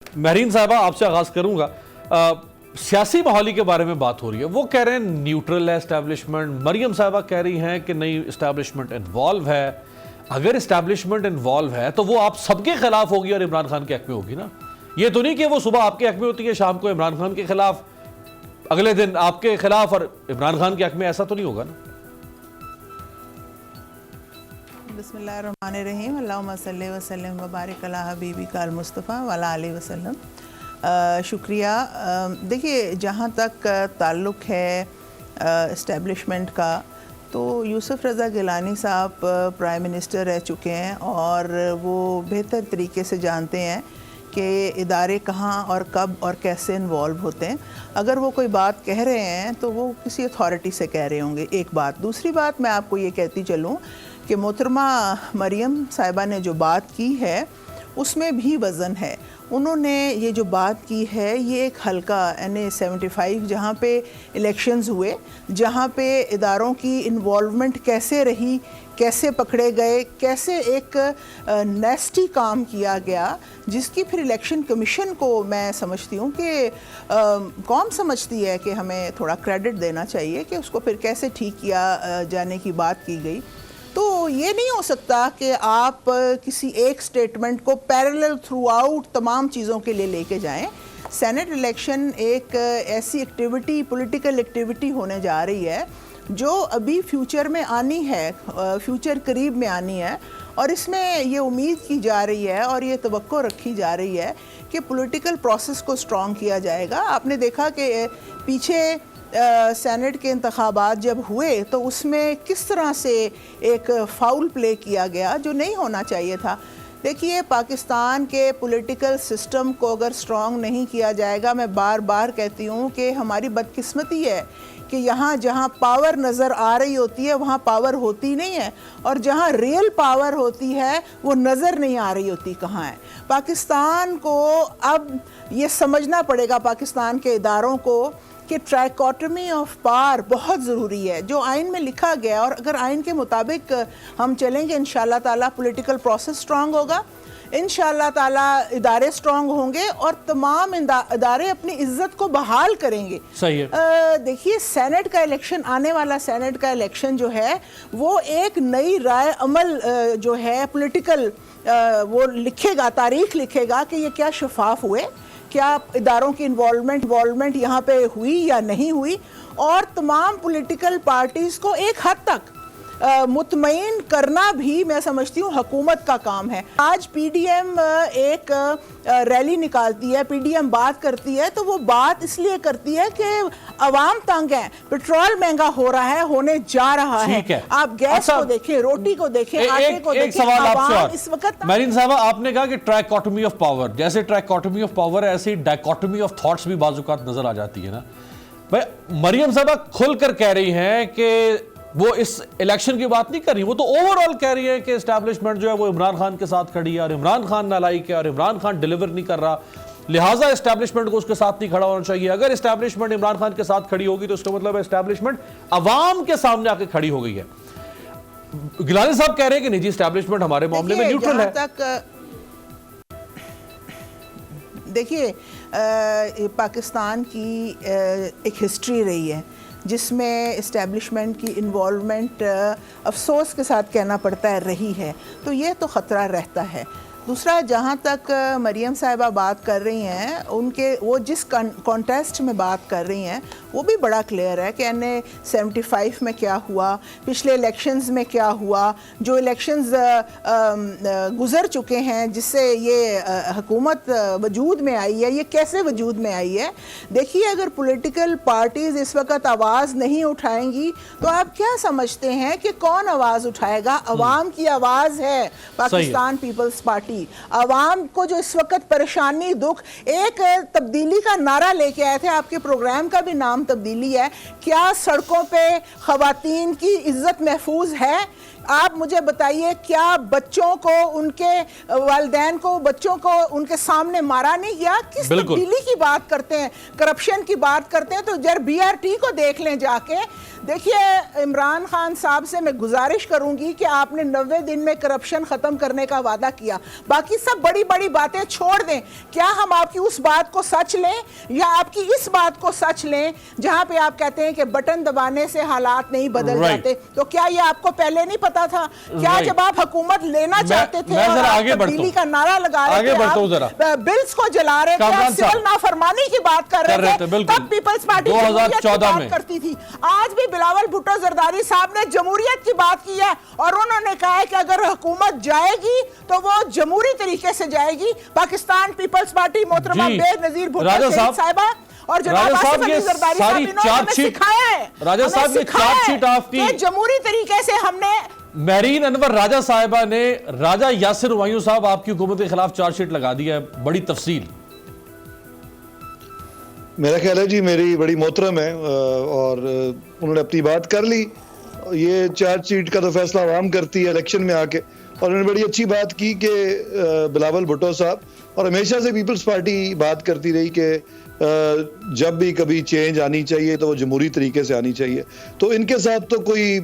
مہرین صاحبہ آپ سے آغاز کروں گا. سیاسی ماحولی کے بارے میں بات ہو رہی ہے, وہ کہہ رہے ہیں نیوٹرل ہے اسٹیبلشمنٹ, مریم صاحبہ کہہ رہی ہیں کہ نہیں اسٹیبلشمنٹ انوالو ہے. اگر اسٹیبلشمنٹ انوالو ہے تو وہ آپ سب کے خلاف ہوگی اور عمران خان کے حق میں ہوگی نا. یہ تو نہیں کہ وہ صبح آپ کے حق میں ہوتی ہے, شام کو عمران خان کے خلاف, اگلے دن آپ کے خلاف اور عمران خان کے حق میں. ایسا تو نہیں ہوگا نا. بسم اللہ الرحمن الرحیم. اللہم صلی وسلم وبارک علی حبیبک المصطفیٰ وعلی آلہ وسلم. شکریہ. دیکھیے, جہاں تک تعلق ہے اسٹیبلشمنٹ کا, تو یوسف رضا گیلانی صاحب پرائم منسٹر رہ چکے ہیں اور وہ بہتر طریقے سے جانتے ہیں کہ ادارے کہاں اور کب اور کیسے انوالو ہوتے ہیں. اگر وہ کوئی بات کہہ رہے ہیں تو وہ کسی اتھارٹی سے کہہ رہے ہوں گے, ایک بات. دوسری بات میں آپ کو یہ کہتی چلوں کہ محترمہ مریم صاحبہ نے جو بات کی ہے اس میں بھی وزن ہے. انہوں نے یہ جو بات کی ہے یہ ایک حلقہ NA-75 جہاں پہ الیکشنز ہوئے, جہاں پہ اداروں کی انوالومنٹ کیسے رہی, کیسے پکڑے گئے, کیسے ایک نیسٹی کام کیا گیا, جس کی پھر الیکشن کمیشن کو میں سمجھتی ہوں کہ قوم سمجھتی ہے کہ ہمیں تھوڑا کریڈٹ دینا چاہیے کہ اس کو پھر کیسے ٹھیک کیا جانے کی بات کی گئی. تو یہ نہیں ہو سکتا کہ آپ کسی ایک سٹیٹمنٹ کو پیرلل تھرو آؤٹ تمام چیزوں کے لیے لے کے جائیں. سینٹ الیکشن ایک ایسی ایکٹیویٹی, پولیٹیکل ایکٹیویٹی ہونے جا رہی ہے جو ابھی فیوچر میں آنی ہے, فیوچر قریب میں آنی ہے, اور اس میں یہ امید کی جا رہی ہے اور یہ توقع رکھی جا رہی ہے کہ پولیٹیکل پروسیس کو اسٹرانگ کیا جائے گا. آپ نے دیکھا کہ پیچھے سینٹ کے انتخابات جب ہوئے تو اس میں کس طرح سے ایک فاؤل پلے کیا گیا جو نہیں ہونا چاہیے تھا. دیکھیے, پاکستان کے پولیٹیکل سسٹم کو اگر اسٹرانگ نہیں کیا جائے گا, میں بار بار کہتی ہوں کہ ہماری بدقسمتی ہے کہ یہاں جہاں پاور نظر آ رہی ہوتی ہے وہاں پاور ہوتی نہیں ہے, اور جہاں ریئل پاور ہوتی ہے وہ نظر نہیں آ رہی ہوتی کہاں ہے. پاکستان کو اب یہ سمجھنا پڑے گا, پاکستان کے اداروں کو, کہ ٹرائیکوٹمی آف پاور بہت ضروری ہے جو آئین میں لکھا گیا, اور اگر آئین کے مطابق ہم چلیں گے انشاءاللہ تعالیٰ پولیٹیکل پروسیس اسٹرانگ ہوگا, انشاءاللہ تعالیٰ ادارے اسٹرانگ ہوں گے اور تمام ادارے اپنی عزت کو بحال کریں گے. صحیح ہے. دیکھیے, سینٹ کا الیکشن, آنے والا سینٹ کا الیکشن جو ہے وہ ایک نئی رائے عمل جو ہے پولیٹیکل وہ لکھے گا, تاریخ لکھے گا کہ یہ کیا شفاف ہوئے, کیا اداروں کی انوالومنٹ یہاں پہ ہوئی یا نہیں ہوئی, اور تمام پولیٹیکل پارٹیز کو ایک حد تک مطمئن کرنا بھی میں سمجھتی ہوں حکومت کا کام ہے. آج پی ڈی ایم ایک ریلی نکالتی ہے, پی ڈی ایم بات کرتی ہے, تو وہ بات اس لیے کرتی ہے کہ عوام تنگ ہے, پٹرول مہنگا ہو رہا ہے, ہونے جا رہا ہے. آپ گیس کو دیکھیں, روٹی کو دیکھیں, آٹے کو دیکھیں. عوام اس وقت, مہرین صاحبہ آپ نے کہا کہ ٹرائیکوٹمی آف پاور, جیسے ٹرائیکوٹمی آف پاور ہے ایسی ڈائیکوٹمی آف تھاٹس بھی بعض اوقات نظر آ جاتی ہے نا. مریم صاحبہ کھل کر کہہ رہی ہیں کہ وہ اس الیکشن کی بات نہیں کر رہی, وہ تو اوور آل کہہ رہی ہے کہ اسٹیبلشمنٹ جو ہے وہ عمران خان کے ساتھ کھڑی ہے اور عمران خان نالائق ہے اور عمران خان ڈیلیور نہیں کر رہا, لہٰذا اسٹیبلشمنٹ کو اس کے ساتھ نہیں کھڑا ہونا چاہیے. اگر اسٹیبلشمنٹ عمران خان کے ساتھ کھڑی ہوگی تو اس کا مطلب ہے اسٹیبلشمنٹ عوام کے سامنے آ کے کھڑی ہو گئی ہے. گیلانی صاحب کہہ رہے ہیں کہ نہیں جی اسٹیبلشمنٹ ہمارے معاملے میں نیوٹرل ہے. دیکھیے, پاکستان کی ایک ہسٹری رہی ہے جس میں اسٹیبلشمنٹ کی انوالومنٹ افسوس کے ساتھ کہنا پڑتا ہے رہی ہے, تو یہ تو خطرہ رہتا ہے. دوسرا, جہاں تک مریم صاحبہ بات کر رہی ہیں, ان کے وہ جس کانٹیسٹ میں بات کر رہی ہیں وہ بھی بڑا کلیئر ہے کہ NA-75 میں کیا ہوا, پچھلے الیکشنز میں کیا ہوا, جو الیکشنز گزر چکے ہیں جس سے یہ حکومت وجود میں آئی ہے, یہ کیسے وجود میں آئی ہے. دیکھیے, اگر پولیٹیکل پارٹیز اس وقت آواز نہیں اٹھائیں گی تو آپ کیا سمجھتے ہیں کہ کون آواز اٹھائے گا؟ عوام کی آواز ہے پاکستان پیپلز پارٹی. عوام کو جو اس وقت پریشانی, دکھ, ایک تبدیلی کا نعرہ لے کے آئے تھے, آپ کے پروگرام کا بھی نام تبدیلی ہے. کیا سڑکوں پہ خواتین کی عزت محفوظ ہے؟ आप मुझे बताइए क्या बच्चों को उनके वालिदैन को बच्चों को उनके सामने मारा नहीं गया? किस तब्दीली की बात करते हैं, करप्शन की बात करते हैं? तो जरा BRT को देख लें जाके। देखिए इमरान खान साहब से मैं गुजारिश करूंगी कि आपने 90 दिन में करप्शन खत्म करने का वादा किया, बाकी सब बड़ी बड़ी बातें छोड़ दें। क्या हम आपकी उस बात को सच लें या आपकी इस बात को सच लें जहां पे आप कहते हैं कि बटन दबाने से हालात नहीं बदल जाते? तो क्या ये आपको पहले नहीं पता था? क्या जब आप हुकूमत लेना चाहते थे और आप तब्दीली का नारा लगा रहे थे, आप बिल्स को जला रहे थे, आप सिविल नाफरमानी की बात कर रहे थे, तब पीपल्स पार्टी जमहूरियत की बात करती थी। आज भी बिलावल भुट्टो जरदारी साहब ने जमहूरियत की बात की है और उन्होंने कहा है कि अगर हुकूमत जाएगी तो वो जमहूरी तरीके से जाएगी। पाकिस्तान पीपल्स पार्टी मोहतरमा बेनजीर भुट्टो साहिबा और जनाब आसिफ अली जरदारी साहब इन्होंने सिखाया है, राजा साहब ये चार्जशीट आपकी जमहूरी तरीके से हमने महरीन अनवर राजा साहिबा ने राजा यासिर हुमायूं साहब आपकी हुकूमत के खिलाफ चार्जशीट लगा दी है, बड़ी तफसील। मेरा ख्याल है जी मेरी बड़ी मोहतरम है और उन्होंने अपनी बात कर ली। ये चार्जशीट का तो फैसला आवाम करती है इलेक्शन में आके, और उन्होंने बड़ी अच्छी बात की कि बिलावल भुट्टो साहब, और हमेशा से पीपल्स पार्टी बात करती रही कि जब भी कभी चेंज आनी चाहिए तो वो जमहूरी तरीके से आनी चाहिए। तो इनके साथ तो कोई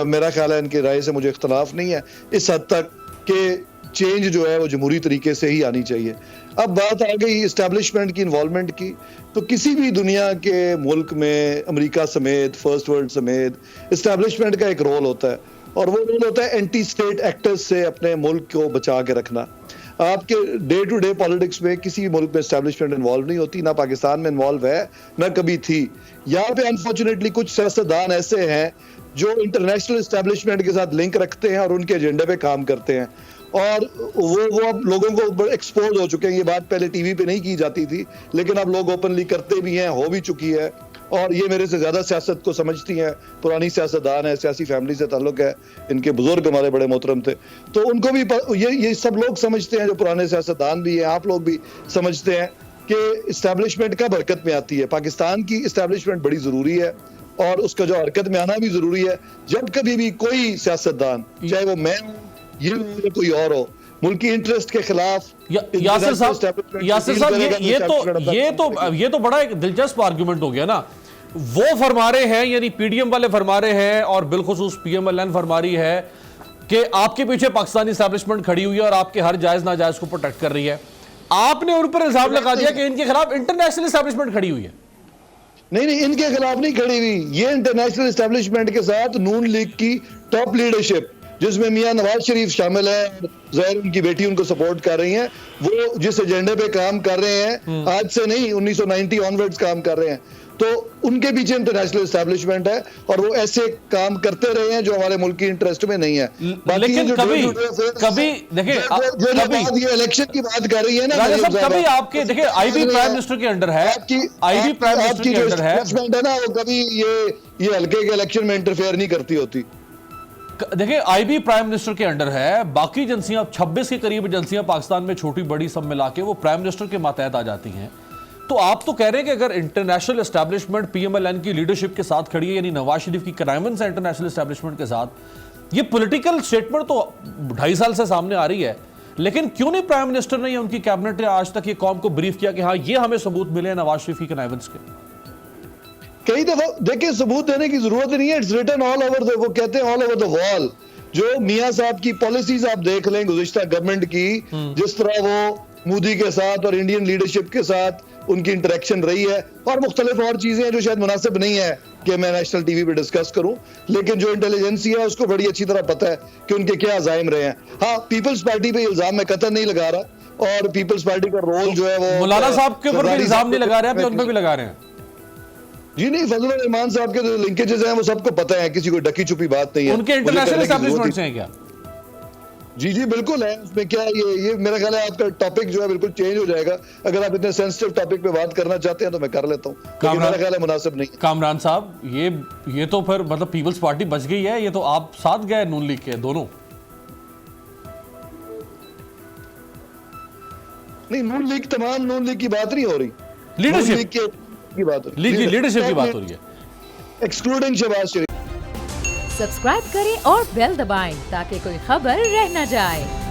मेरा ख्याल है इनकी राय से मुझे इख्तलाफ नहीं है इस हद तक कि चेंज जो है वो जमहूरी तरीके से ही आनी चाहिए। अब बात आ गई इस्टेब्लिशमेंट की, इन्वॉल्वमेंट की, तो किसी भी दुनिया के मुल्क में अमेरिका समेत, फर्स्ट वर्ल्ड समेत, इस्टेब्लिशमेंट का एक रोल होता है और वो रोल होता है एंटी स्टेट एक्टर्स से अपने मुल्क को बचा के रखना। आपके डे टू डे पॉलिटिक्स में किसी भी मुल्क में एस्टेब्लिशमेंट इन्वॉल्व नहीं होती, ना पाकिस्तान में इन्वॉल्व है ना कभी थी। यहाँ पे अनफॉर्चुनेटली कुछ सियासतदान ऐसे हैं जो इंटरनेशनल एस्टेब्लिशमेंट के साथ लिंक रखते हैं और उनके एजेंडे पे काम करते हैं, और वो अब लोगों को एक्सपोज हो चुके हैं। ये बात पहले टीवी पे नहीं की जाती थी लेकिन अब लोग ओपनली करते भी हैं, हो भी चुकी है, और ये मेरे से ज्यादा सियासत को समझती हैं, पुरानी सियासतदान है, सियासी फैमिली से ताल्लुक है, इनके बुजुर्ग हमारे बड़े मोहतरम थे, तो उनको भी ये सब लोग समझते हैं, जो पुराने सियासतदान भी हैं, आप लोग भी समझते हैं कि इस्टेब्लिशमेंट कब हरकत में आती है। पाकिस्तान की इस्टेब्लिशमेंट बड़ी जरूरी है और उसका जो हरकत में आना भी जरूरी है। जब कभी भी कोई सियासतदान, चाहे वो मैं हूं, ये कोई और हो, मुल्की इंटरेस्ट के खिलाफ यासिर साहब ये तो बड़ा एक दिलचस्प आर्गुमेंट हो गया ना। वो फरमा रहे हैं, यानी पीडीएम वाले फरमा रहे हैं और बिलखुसूस पीएमएलएन फरमा रही है कि आपके पीछे पाकिस्तानी एस्टैब्लिशमेंट खड़ी हुई है और आपके हर जायज नाजायज को प्रोटेक्ट कर रही है। आपने उन पर इल्जाम लगा दिया कि इनके खिलाफ इंटरनेशनल एस्टैब्लिशमेंट खड़ी हुई है। नहीं, इनके खिलाफ नहीं खड़ी हुई, ये इंटरनेशनल एस्टैब्लिशमेंट के साथ नून लीग की टॉप लीडरशिप, जिसमें मियां नवाज शरीफ शामिल है, ज़ाहिर उनकी बेटी उनको सपोर्ट कर रही हैं, वो जिस एजेंडे पे काम कर रहे हैं, आज से नहीं 1990 ऑनवर्ड्स काम कर रहे हैं, तो उनके पीछे इंटरनेशनल एस्टैब्लिशमेंट है और वो ऐसे काम करते रहे हैं जो हमारे मुल्क की इंटरेस्ट में नहीं है। लेकिन कभी देखिए ये इलेक्शन की बात कर रही है ना, कभी आपके देखिए आईबी प्राइम मिनिस्टर के अंडर है, आईबी प्राइम मिनिस्टर के अंडर है ना, वो कभी ये हल्के के इलेक्शन में इंटरफेयर नहीं करती होती। देखिए आईबी प्राइम मिनिस्टर के अंडर है, बाकी एजेंसियां 26 के करीब एजेंसियां पाकिस्तान में छोटी बड़ी सब मिला के वो प्राइम मिनिस्टर के मातहत आ जाती हैं। तो आप तो कह रहे हैं कि अगर इंटरनेशनल एस्टैब्लिशमेंट पीएमएलएन की लीडरशिप के साथ खड़ी है, यानी नवाज शरीफ की कनाइमेंस है इंटरनेशनल एस्टैब्लिशमेंट के साथ, ये पॉलिटिकल स्टेटमेंट तो 2.5 साल से सामने आ रही है, लेकिन क्यों नहीं प्राइम मिनिस्टर ने या उनकी कैबिनेट ने आज तक ये कौम को ब्रीफ किया कि हाँ ये हमें सबूत मिले हैं नवाज शरीफ की कनाइमेंस के? कई दफा देखिए सबूत देने की जरूरत नहीं है, it's written all over the, वो कहते हैं ऑल ओवर द वॉल। जो मियां साहब की पॉलिसीज आप देख लें गुज़िश्ता गवर्नमेंट की, जिस तरह वो मोदी के साथ और इंडियन लीडरशिप के साथ उनकी इंटरेक्शन रही है, और मुख्तलिफ और चीजें हैं जो शायद मुनासिब नहीं है कि मैं नेशनल टीवी पे डिस्कस करूं, लेकिन जो इंटेलिजेंसी है उसको बड़ी अच्छी तरह पता है कि उनके क्या अज़ाइम रहे हैं। हाँ, पीपल्स पार्टी पे इल्जाम मैं कतई नहीं लगा रहा, और पीपल्स पार्टी का रोल जो है वो मौलाना साहब के ऊपर इल्जाम नहीं लगा रहे हैं, उन पे भी लगा रहे हैं। जी नहीं, फजलुर रहमान साहब के जो लिंकेजेस हैं वो सबको पता है, किसी को ढकी छुपी बात नहीं है। उनके इंटरनेशनल एस्टैब्लिशमेंट से हैं क्या? जी बिल्कुल है, उसमें क्या ये मेरा ख्याल है आपका टॉपिक जो है बिल्कुल चेंज हो जाएगा। अगर आप इतने सेंसिटिव टॉपिक पे बात करना चाहते हैं तो मैं कर लेता हूँ, लेकिन मेरा ख्याल है मुनासिब नहीं। कामरान साहब, ये तो फिर मतलब पीपल्स पार्टी बच गई है, ये तो आप साथ गए नून लीग के दोनों। नहीं, नून लीग तमाम नून लीग की बात नहीं हो रही, लीडरशिप की बात हो रही है, लीडरशिप की बात हो रही है, एक्सक्लूडिंग शहबाज शरीफ। सब्सक्राइब करें और बेल दबाएं ताकि कोई खबर रह न जाए।